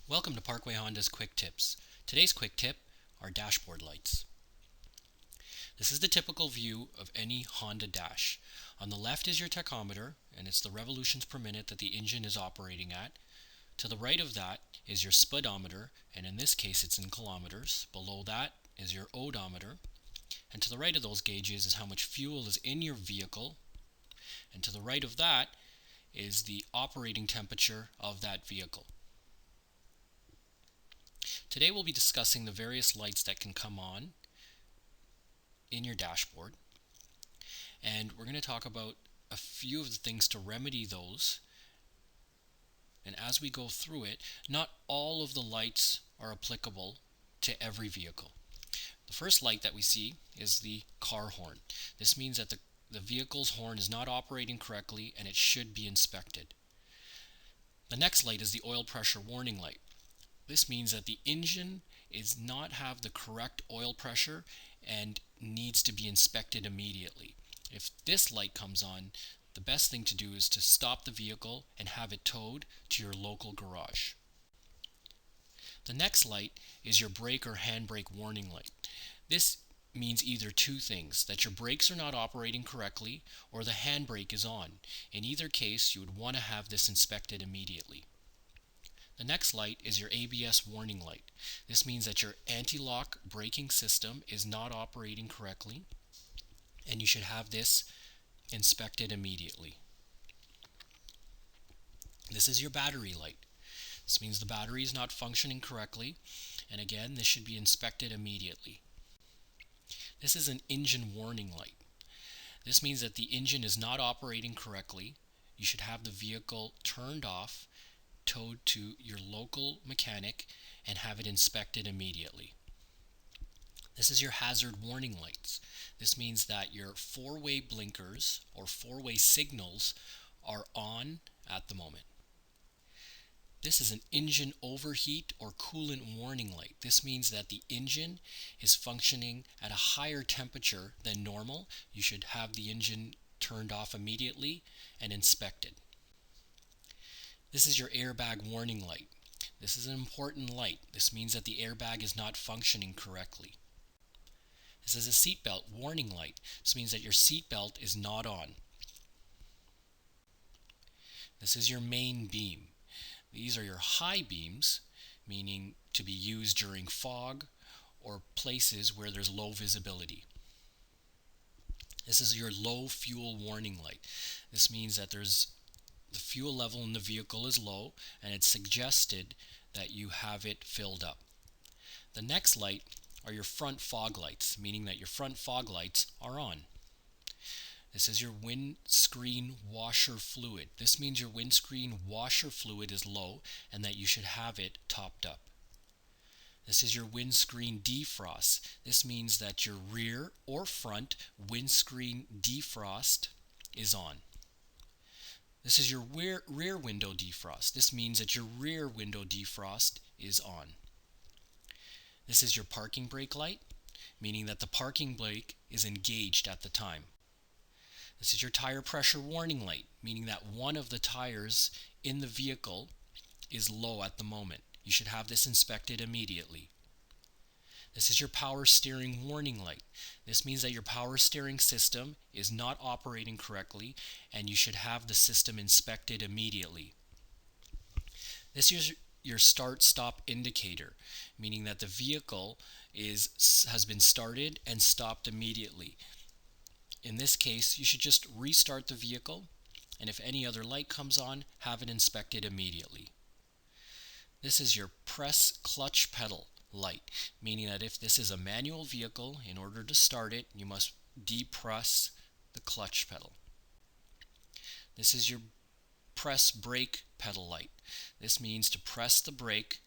Welcome to Parkway Honda's Quick Tips. Today's quick tip are dashboard lights. This is the typical view of any Honda dash. On the left is your tachometer, and it's the revolutions per minute that the engine is operating at. To the right of that is your speedometer, and in this case it's in kilometers. Below that is your odometer, and to the right of those gauges is how much fuel is in your vehicle, and to the right of that is the operating temperature of that vehicle. Today we'll be discussing the various lights that can come on in your dashboard, and we're going to talk about a few of the things to remedy those. And as we go through it, not all of the lights are applicable to every vehicle. The first light that we see is the car horn. This means that the vehicle's horn is not operating correctly and it should be inspected. The next light is the oil pressure warning light. This means that the engine is not have the correct oil pressure and needs to be inspected immediately. If this light comes on, the best thing to do is to stop the vehicle and have it towed to your local garage. The next light is your brake or handbrake warning light. This means either two things, that your brakes are not operating correctly or the handbrake is on. In either case, you would want to have this inspected immediately. The next light is your ABS warning light. This means that your anti-lock braking system is not operating correctly, and you should have this inspected immediately. This is your battery light. This means the battery is not functioning correctly, and again, this should be inspected immediately. This is an engine warning light. This means that the engine is not operating correctly. You should have the vehicle turned off, towed to your local mechanic, and have it inspected immediately. This is your hazard warning lights. This means that your four-way blinkers or four-way signals are on at the moment. This is an engine overheat or coolant warning light. This means that the engine is functioning at a higher temperature than normal. You should have the engine turned off immediately and inspected. This is your airbag warning light. This is an important light. This means that the airbag is not functioning correctly. This is a seatbelt warning light. This means that your seatbelt is not on. This is your main beam. These are your high beams, meaning to be used during fog or places where there's low visibility. This is your low fuel warning light. This means that the fuel level in the vehicle is low, and it's suggested that you have it filled up. The next light are your front fog lights, meaning that your front fog lights are on. This is your windscreen washer fluid. This means your windscreen washer fluid is low and that you should have it topped up. This is your windscreen defrost. This means that your rear or front windscreen defrost is on. This is your rear window defrost. This means that your rear window defrost is on. This is your parking brake light, meaning that the parking brake is engaged at the time. This is your tire pressure warning light, meaning that one of the tires in the vehicle is low at the moment. You should have this inspected immediately. This is your power steering warning light. This means that your power steering system is not operating correctly and you should have the system inspected immediately. This is your start-stop indicator, meaning that the vehicle has been started and stopped immediately. In this case, you should just restart the vehicle, and if any other light comes on, have it inspected immediately. This is your press clutch pedal light, meaning that if this is a manual vehicle, in order to start it, you must depress the clutch pedal. This is your press brake pedal light. This means to press the brake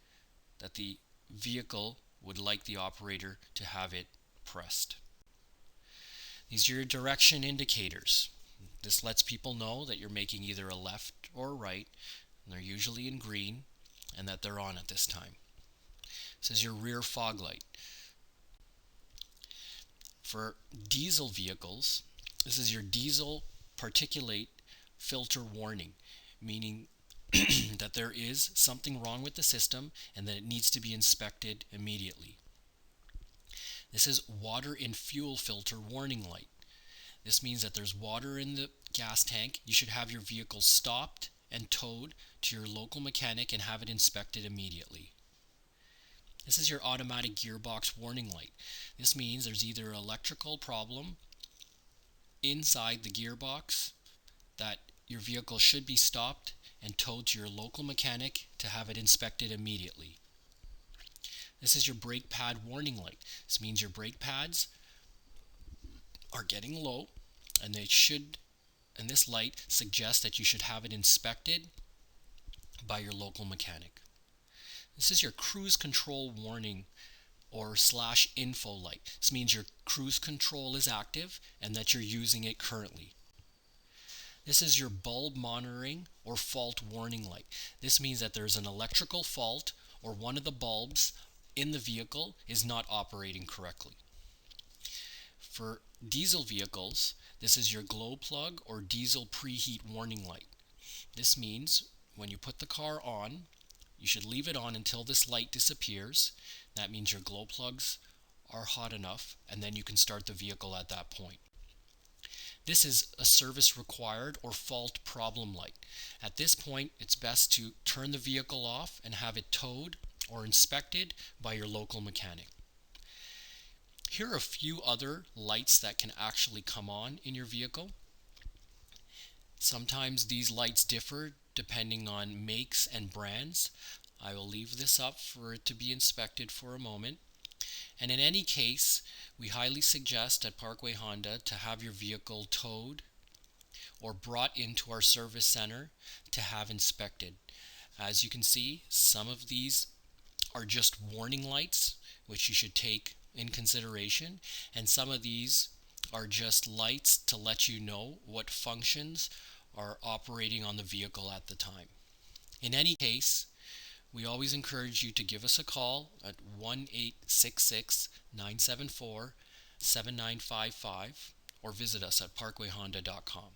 that the vehicle would like the operator to have it pressed. These are your direction indicators. This lets people know that you're making either a left or a right, and they're usually in green, and that they're on at this time. This is your rear fog light. For diesel vehicles, this is your diesel particulate filter warning, meaning that there is something wrong with the system and that it needs to be inspected immediately. This is water in fuel filter warning light. This means that there's water in the gas tank. You should have your vehicle stopped and towed to your local mechanic and have it inspected immediately. This is your automatic gearbox warning light. This means there's either an electrical problem inside the gearbox that your vehicle should be stopped and towed to your local mechanic to have it inspected immediately. This is your brake pad warning light. This means your brake pads are getting low and this light suggests that you should have it inspected by your local mechanic. This is your cruise control warning or /info light. This means your cruise control is active and that you're using it currently. This is your bulb monitoring or fault warning light. This means that there's an electrical fault or one of the bulbs in the vehicle is not operating correctly. For diesel vehicles, this is your glow plug or diesel preheat warning light. This means when you put the car on, you should leave it on until this light disappears. That means your glow plugs are hot enough, and then you can start the vehicle at that point. This is a service required or fault problem light. At this point, it's best to turn the vehicle off and have it towed or inspected by your local mechanic. Here are a few other lights that can actually come on in your vehicle. Sometimes these lights differ depending on makes and brands. I will leave this up for it to be inspected for a moment. And in any case, we highly suggest at Parkway Honda to have your vehicle towed or brought into our service center to have inspected. As you can see, some of these are just warning lights, which you should take in consideration, and some of these are just lights to let you know what functions are operating on the vehicle at the time. In any case, we always encourage you to give us a call at 1-866-974-7955 or visit us at parkwayhonda.com.